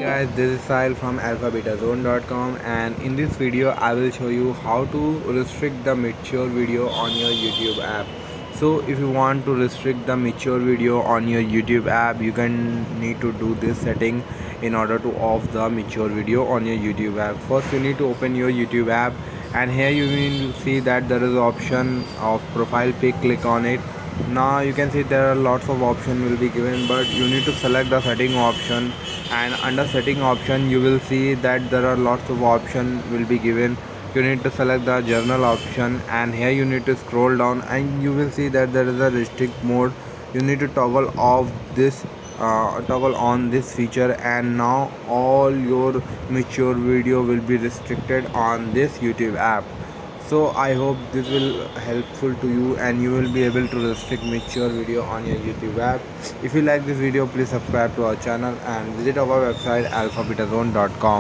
guys, this is Sahil from alphabetazone.com, and in this video I will show you how to restrict the mature video on your YouTube app. So if you want to restrict the mature video on your YouTube app, you can need to do this setting in order to off the mature video on your YouTube app. First you need to open your YouTube app, and here you will see that there is option of profile pic. Click on it. Now you can see there are lots of options will be given, but you need to select the setting option, and under setting option you will see that there are lots of options will be given. You need to select the general option, and here you need to scroll down and you will see that there is a restrict mode. You need to toggle off this toggle on this feature, and now all your mature video will be restricted on this YouTube app. So I hope this will helpful to you and you will be able to restrict mature video on your YouTube app. If you like this video, please subscribe to our channel and visit our website alphabetazone.com.